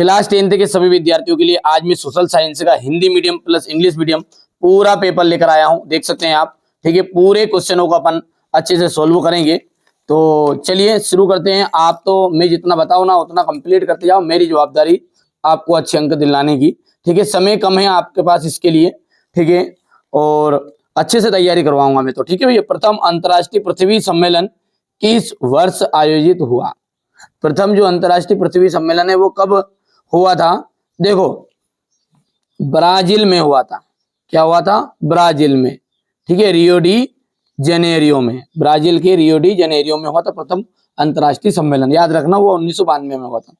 Class 10th के सभी विद्यार्थियों के लिए आज मैं सोशल साइंस का Hindi medium plus English medium पूरा पेपर लेकर आया हूं। देख सकते हैं आप, ठीक है। पूरे क्वेश्चनों को अपन अच्छे से सोल्व करेंगे। तो चलिए शुरू करते हैं। आप तो मैं जितना बताऊं ना उतना कंप्लीट करते जाओ, मेरी जवाबदारी आपको अच्छे अंक दिलाने की, ठीक है। समय कम है आपके पास इसके लिए, ठीक है, और अच्छे से तैयारी करवाऊंगा मैं तो, ठीक है भैया। प्रथम अंतर्राष्ट्रीय पृथ्वी सम्मेलन किस वर्ष आयोजित हुआ? प्रथम जो अंतर्राष्ट्रीय पृथ्वी सम्मेलन है वो कब हुआ था? देखो, ब्राजील में हुआ था। क्या हुआ था? ब्राजील में, ठीक है, रियो डी जेनेरियो में, ब्राजील के रियो डी जेनेरियो में हुआ था प्रथम अंतर्राष्ट्रीय सम्मेलन। याद रखना वो 1992 में हुआ था।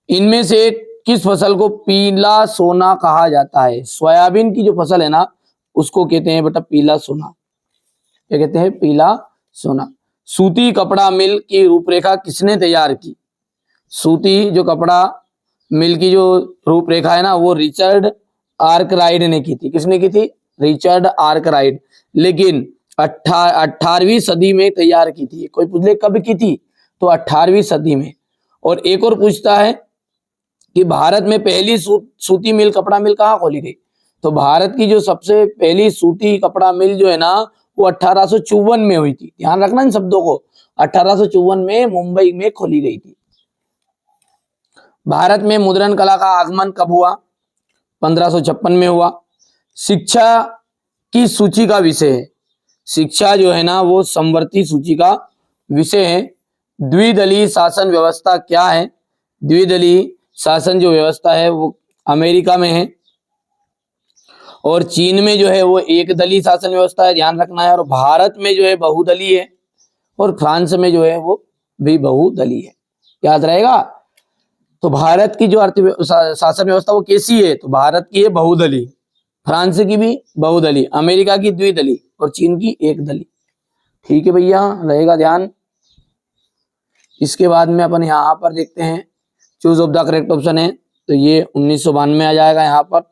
इनमें से किस फसल को पीला सोना कहा जाता है? सोयाबीन की जो फसल है ना उसको कहते हैं बेटा पीला सोना। क्या कहते हैं? पीला सोना। सूती कपड़ा मिल की रूपरेखा किसने तैयार की? सूती जो कपड़ा मिल की जो रूपरेखा है ना वो रिचर्ड आर्कराइड ने की थी। किसने की थी? रिचर्ड आर्कराइड। लेकिन 18वीं सदी में तैयार की थी। कोई पूछ ले कब की थी, तो 18वीं सदी में। और एक और पूछता है कि भारत में पहली सूती मिल, कपड़ा मिल कहाँ खोली गई? तो भारत की जो सबसे पहली सूती कपड़ा मिल जो है ना वो 1854 में हुई थी। ध्यान रखना इन शब्दों को, 1854 में मुंबई में खोली गई थी। भारत में मुद्रण कला का आगमन कब हुआ? 1556 में हुआ। शिक्षा की सूची का विषय है। शिक्षा जो है ना वो समवर्ती सूची का विषय है। द्विदलीय शासन व्यवस्था क्या है? द्विदलीय शासन जो व्यवस्था है वो अमेरिका में है, और चीन में जो है वो एक दलीय शासन व्यवस्था है, ध्यान रखना है। और भारत में जो है बहुदलीय है, और फ्रांस में जो है वो भी बहुदलीय है, याद रहेगा। तो भारत की जो शासन व्यवस्था वो कैसी है? तो भारत की है बहुदलीय, फ्रांस की भी बहुदलीय, अमेरिका की द्विदलीय और चीन की एक दलीय। ठीक है भैया, रहेगा ध्यान। इसके बाद में अपन यहाँ पर देखते हैं choose of the correct option है, तो ये 1992 आ जाएगा यहाँ पर।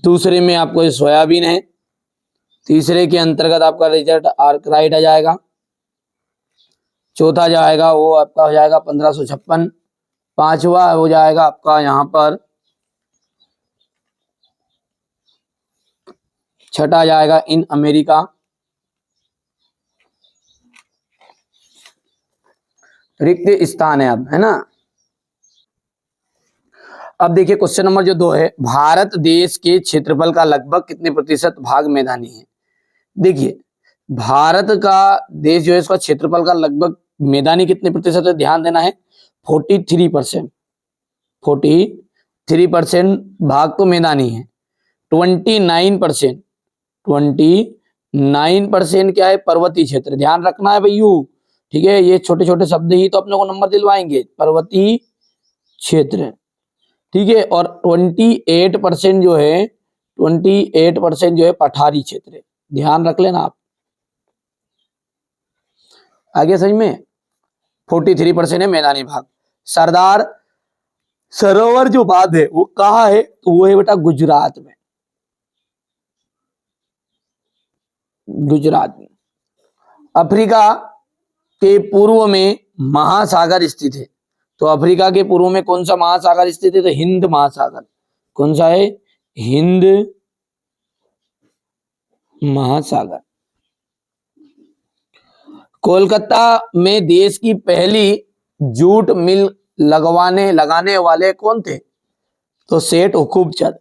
दूसरे में आपको ये सोयाबीन है। तीसरे के अंतर्गत आपका रिचर्ड आर्कराइड आ जाएगा। चौथा जाएगा वो आपका हो जाएगा 1556। पांचवा हो जाएगा आपका यहाँ पर, छठा जाएगा इन अमेरिका। रिक्त स्थान है अब, है ना। अब देखिए क्वेश्चन नंबर जो 2 है, भारत देश के क्षेत्रफल का लगभग कितने प्रतिशत भाग मैदानी है? देखिए भारत का देश जो है इसका क्षेत्रफल का लगभग मैदानी कितने प्रतिशत है? ध्यान देना है, 43%। 43% भाग तो मैदानी है। 29% 29% क्या है? पर्वतीय क्षेत्र। ध्यान रखना है भैयू, ठीक है। ये छोटे छोटे शब्द ही तो अपने को नंबर दिलवाएंगे। पर्वतीय क्षेत्र, ठीक है। और 28% जो है 28% जो है पठारी क्षेत्र। ध्यान रख लेना आप, आगे सही में 43% है मैदानी भाग। सरदार सरोवर जो बांध है वो कहाँ है? तो वो है बेटा गुजरात में, गुजरात में। अफ्रीका के पूर्व में महासागर स्थित है। तो अफ्रीका के पूर्व में कौन सा महासागर स्थित है? तो हिंद महासागर। कौन सा है? हिंद महासागर। कोलकाता में देश की पहली जूट मिल लगाने वाले कौन थे? तो सेठ हुकुमचंद।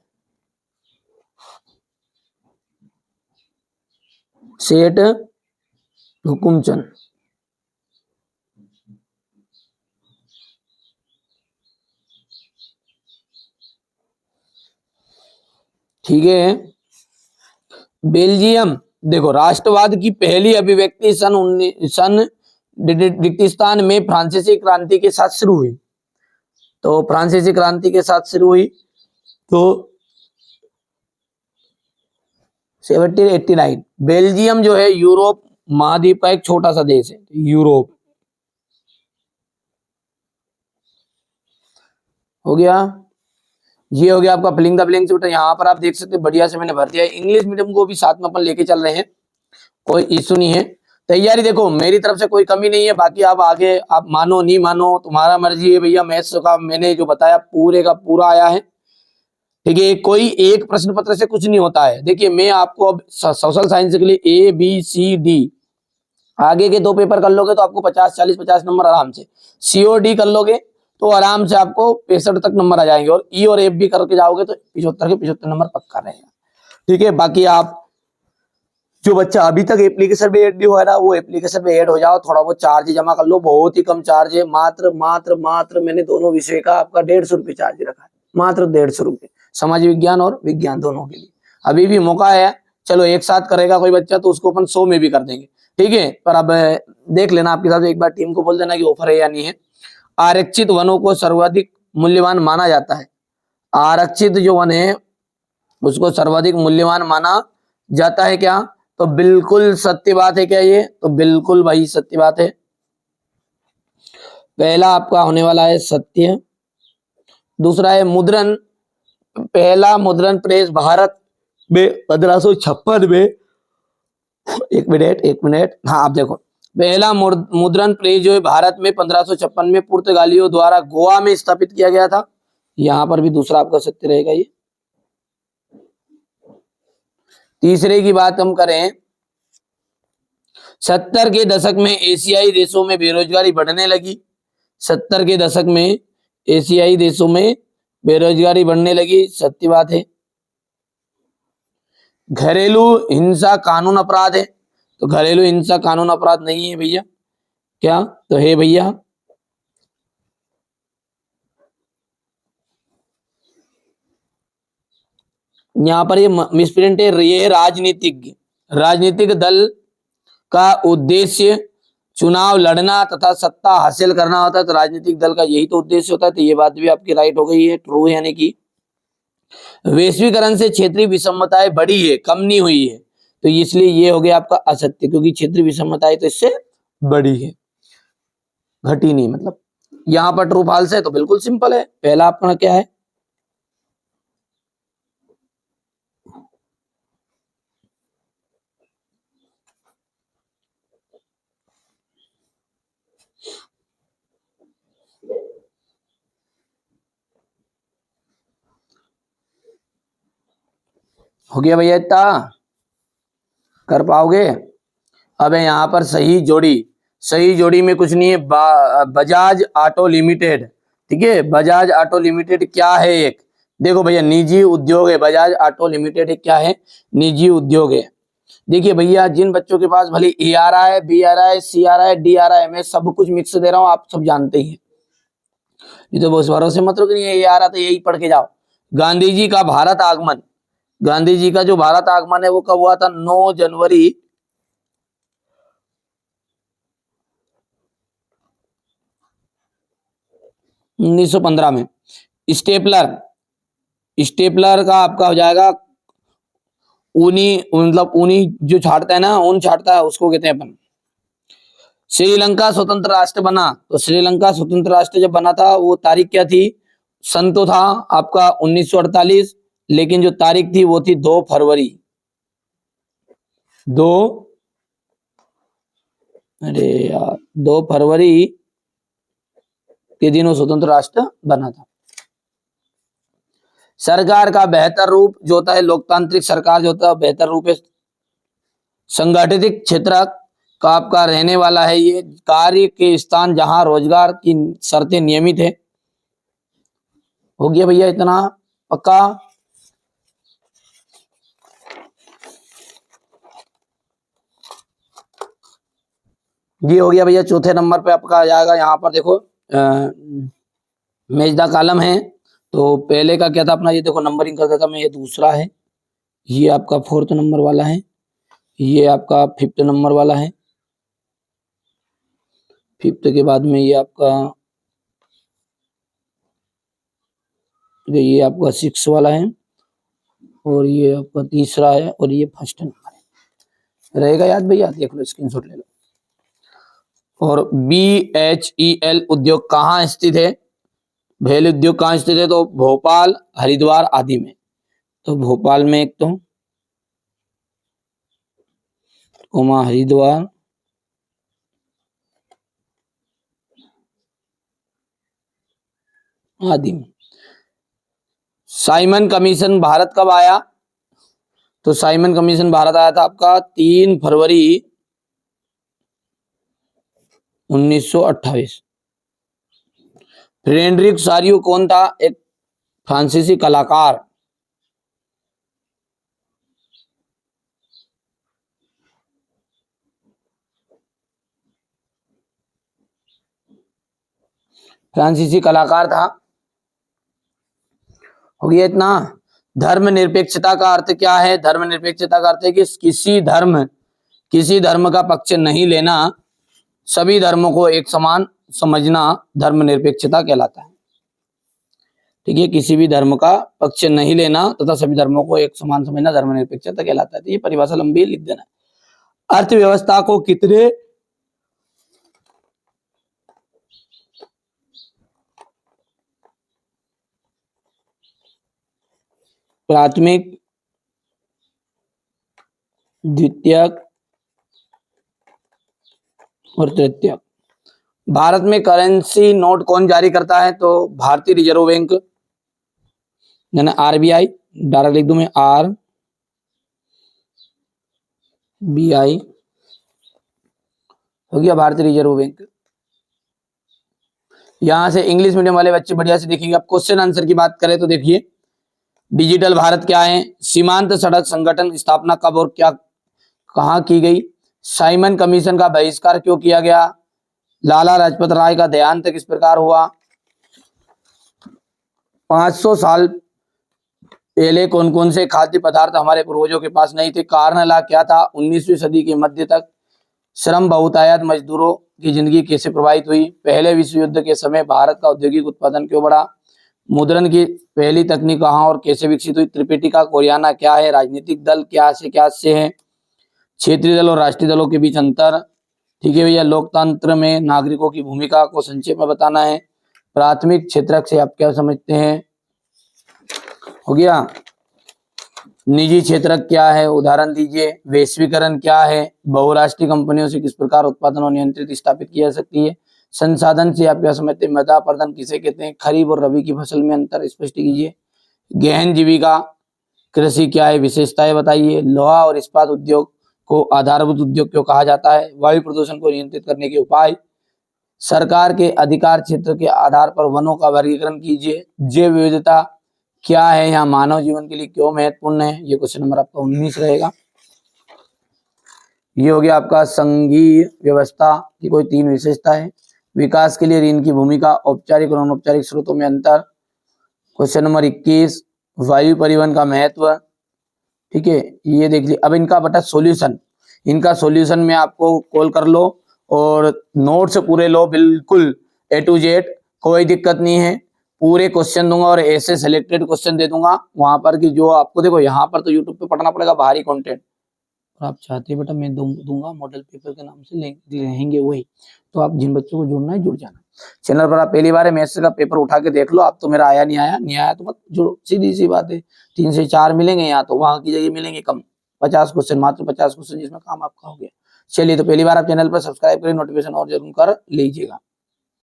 सेठ हुकुमचंद, ठीक है। बेल्जियम, देखो राष्ट्रवाद की पहली अभिव्यक्ति सन रिक्तिस्तान में फ्रांसीसी क्रांति के साथ शुरू हुई। तो फ्रांसीसी क्रांति के साथ शुरू हुई तो 1789। बेल्जियम जो है यूरोप महाद्वीप का एक छोटा सा देश है। यूरोप हो गया। ये हो गया आपका फिलिंग द ब्लैंक्स। बेटा यहाँ पर आप देख सकते हैं बढ़िया से मैंने भर दिया है। इंग्लिश मीडियम को भी साथ में अपन लेके चल रहे हैं, कोई इशू नहीं है। तैयारी देखो मेरी तरफ से कोई कमी नहीं है, बाकी आप आगे आप मानो नहीं मानो तुम्हारा मर्जी है भैया। मैथ्स का मैंने जो बताया पूरे का पूरा आया है, ठीक है। कोई एक प्रश्न पत्र से कुछ नहीं होता है। देखिए मैं आपको अब सोशल साइंस के लिए ABCD आगे के 2 पेपर कर लोगे तो आपको 50 40 50 नंबर आराम से, COD कर लोगे तो आराम से आपको 65 तक नंबर आ जाएंगे, और E और F भी करके जाओगे तो 75 के 75 नंबर पक्का रहेगा, ठीक है। बाकी आप जो बच्चा अभी तक एप्लीकेशन में ऐड नहीं हुआ है ना, वो एप्लीकेशन में ऐड हो जाओ, थोड़ा बहुत चार्ज जमा कर लो, बहुत ही कम चार्ज है, मात्र मात्र मात्र मैंने दोनों विषय का आपका 150 रुपये चार्ज रखा है, मात्र 150 रुपये, समाज विज्ञान और विज्ञान दोनों के लिए। अभी भी मौका है, चलो एक साथ करेगा कोई बच्चा तो उसको अपन 100 में भी कर देंगे, ठीक है। पर अब देख लेना आपके साथ, एक बार टीम को बोल देना कि ऑफर है या नहीं है। आरक्षित वनों को सर्वाधिक मूल्यवान माना जाता है। आरक्षित जो वन है उसको सर्वाधिक मूल्यवान माना जाता है क्या? तो बिल्कुल सत्य बात है क्या ये? तो बिल्कुल भाई सत्य बात है। पहला आपका होने वाला है सत्य। दूसरा है मुद्रण। पहला मुद्रण प्रेस भारत में 1556 में, एक मिनट, हाँ आप देखो, पहला मुद्रण प्रेस जो है भारत में 1556 में पुर्तगालियों द्वारा गोवा में स्थापित किया गया था। यहां पर भी दूसरा आपका सत्य रहेगा ये। तीसरे की बात हम करें, 70 के दशक में एशियाई देशों में बेरोजगारी बढ़ने लगी। 70 के दशक में एशियाई देशों में बेरोजगारी बढ़ने लगी, सत्य बात है। घरेलू हिंसा कानून अपराध है, तो घरेलू हिंसा कानून अपराध नहीं है भैया, क्या? तो है भैया। यहां पर ये मिसप्रिंट है, ये राजनीतिक दल का उद्देश्य चुनाव लड़ना तथा सत्ता हासिल करना होता है, तो राजनीतिक दल का यही तो उद्देश्य होता है। तो ये बात भी आपकी राइट हो गई है, ट्रू है। यानी कि वैश्वीकरण से क्षेत्रीय विषमताएं बढ़ी है, कम नहीं हुई है, तो इसलिए ये हो गया आपका असत्य, क्योंकि क्षेत्रीय विषमताएं तो इससे बढ़ी है, घटी नहीं। मतलब यहां पर ट्रू फॉल्स है, तो बिल्कुल सिंपल है। पहला अपना क्या है? हो गया भैया, इतना कर पाओगे? अब यहाँ पर सही जोड़ी में कुछ नहीं है। बजाज ऑटो लिमिटेड, ठीक है। बजाज ऑटो लिमिटेड क्या है? एक देखो भैया, निजी उद्योग है। बजाज ऑटो लिमिटेड एक क्या है? निजी उद्योग है। देखिए भैया, जिन बच्चों के पास भले ए आ रहा है, बी आ रहा है, सी आ रहा है, डी आ रहा है, मैं सब कुछ मिक्स दे रहा हूँ, आप सब जानते ही हैं। ये तो बस भरोसे मत रखो, नहीं ये आ रहा तो यही पढ़ के जाओ। गांधी जी का भारत आगमन, गांधी जी का जो भारत आगमन है वो कब हुआ था? 9 जनवरी 1915 में। स्टेपलर स्टेपलर का आपका हो जाएगा ऊनी, मतलब ऊनी जो छाटता है ना, ऊन छाटता है, उसको कहते हैं अपन। श्रीलंका स्वतंत्र राष्ट्र बना, तो श्रीलंका स्वतंत्र राष्ट्र जब बना था वो तारीख क्या थी? सन तो था आपका 1948, लेकिन जो तारीख थी वो थी 2 फरवरी। 2 अरे यार 2 फरवरी के दिन वो स्वतंत्र राष्ट्र बना था। सरकार का बेहतर रूप जो होता है, लोकतांत्रिक सरकार जो होता है बेहतर रूप है। संगठित क्षेत्र का आपका रहने वाला है ये, कार्य के स्थान जहां रोजगार की शर्तें नियमित है। हो गया भैया इतना पक्का? ये हो गया भैया। चौथे नंबर पे आपका आ जाएगा, यहाँ पर देखो मेजदा कॉलम है। तो पहले का क्या था अपना, ये देखो नंबरिंग करता था मैं, ये दूसरा है, ये आपका 4th नंबर वाला है, ये आपका 5th नंबर वाला है, 5th के बाद में ये आपका 6 वाला है, और ये आपका तीसरा है, और ये 1st नंबर है। रहेगा याद भैया? देख लो, स्क्रीनशॉट ले लो। और BHEL उद्योग कहाँ स्थित है? भेल उद्योग कहाँ स्थित है? तो भोपाल, हरिद्वार आदि में। तो भोपाल में एक तो, हरिद्वार, आदिम। साइमन कमीशन भारत कब आया? तो साइमन कमीशन भारत आया था आपका 3 फरवरी 1928। फ्रेडरिक सारियो कौन था? एक फ्रांसीसी कलाकार। फ्रांसीसी कलाकार था। हो गया इतना। धर्मनिरपेक्षता का अर्थ क्या है? धर्मनिरपेक्षता का अर्थ है कि किसी धर्म का पक्ष नहीं लेना, सभी धर्मों को एक समान समझना धर्मनिरपेक्षता कहलाता है। ठीक है, किसी भी धर्म का पक्ष नहीं लेना तथा सभी धर्मों को एक समान समझना धर्मनिरपेक्षता कहलाता है। तो ये परिभाषा लंबी लिख देना। अर्थव्यवस्था को कितने प्राथमिक, द्वितीयक और तृतीयक। भारत में करेंसी नोट कौन जारी करता है? तो भारतीय रिजर्व बैंक, यानी आरबीआई। डायरेक्ट लिख दूं मैं, आरबीआई हो गया, भारतीय रिजर्व बैंक। यहां से इंग्लिश मीडियम वाले बच्चे बढ़िया से देखेंगे। अब क्वेश्चन आंसर की बात करें तो देखिए, डिजिटल भारत क्या है? सीमांत सड़क संगठन स्थापना कब और क्या कहां की गई? साइमन कमीशन का बहिष्कार क्यों किया गया? लाला लाजपत राय का देहांत किस प्रकार हुआ? 500 साल पहले कौन कौन से खाद्य पदार्थ हमारे पूर्वजों के पास नहीं थे? कारण ला क्या था? 19वीं सदी के मध्य तक श्रम बहुतायत मजदूरों की जिंदगी कैसे प्रभावित हुई? पहले विश्व युद्ध के समय भारत का औद्योगिक उत्पादन क्यों बढ़ा? मुद्रण की पहली तकनीक कहाँ और कैसे विकसित हुई? त्रिपिटिका कोरियाना क्या है? राजनीतिक दल क्या से है? क्षेत्रीय दल और राष्ट्रीय दलों के बीच अंतर। ठीक है भैया। लोकतंत्र में नागरिकों की भूमिका को संक्षेप में बताना है। प्राथमिक क्षेत्रक से आप क्या समझते हैं? हो गया। निजी क्षेत्रक क्या है? उदाहरण दीजिए। वैश्वीकरण क्या है? बहुराष्ट्रीय कंपनियों से किस प्रकार उत्पादन और नियंत्रित स्थापित की जा सकती है? संसाधन से आप क्या समझते हैं? मृदा अपरदन किसे कहते हैं? खरीफ और रबी की फसल में अंतर स्पष्ट कीजिए। गहन जीविका कृषि क्या है? विशेषताएं बताइए। लोहा और इस्पात उद्योग को आधारभूत उद्योग क्यों कहा जाता है? वायु प्रदूषण को नियंत्रित करने के उपाय। सरकार के अधिकार क्षेत्र के आधार पर वनों का वर्गीकरण कीजिए। जैव विविधता क्या है? यहाँ मानव जीवन के लिए क्यों महत्वपूर्ण है? ये क्वेश्चन नंबर आपका 19 रहेगा। ये हो गया आपका संघीय व्यवस्था की कोई 3 विशेषता है। विकास के लिए ऋण की भूमिका, औपचारिक और अनौपचारिक स्रोतों में अंतर। क्वेश्चन नंबर 21 वायु परिवहन का महत्व। ठीक है, ये देख लीजिए। अब इनका सॉल्यूशन में आपको कॉल कर लो और नोट्स पूरे लो, बिल्कुल A to Z, कोई दिक्कत नहीं है। पूरे क्वेश्चन दूंगा और ऐसे सिलेक्टेड क्वेश्चन दे दूंगा वहां पर कि जो आपको, देखो यहाँ पर तो यूट्यूब पे पढ़ना पड़ेगा भारी कंटेंट, और आप चाहते हैं बेटा मैं दूंगा मॉडल पेपर के नाम से रहेंगे वही, तो आप जिन बच्चों को जुड़ना है जुड़ जाना। चैनल पर आप पहली बार है, मैथ्स का पेपर उठा के देख लो। आप तो मेरा आया नहीं आया तो मत जुड़ो, सीधी सी बात है। 3 से 4 मिलेंगे यहाँ, तो वहां की जगह मिलेंगे कम 50 क्वेश्चन, मात्र 50 क्वेश्चन, जिसमें काम आपका हो गया। चलिए, तो पहली बार आप चैनल पर सब्सक्राइब करें, नोटिफिकेशन और जरूर कर लीजिएगा।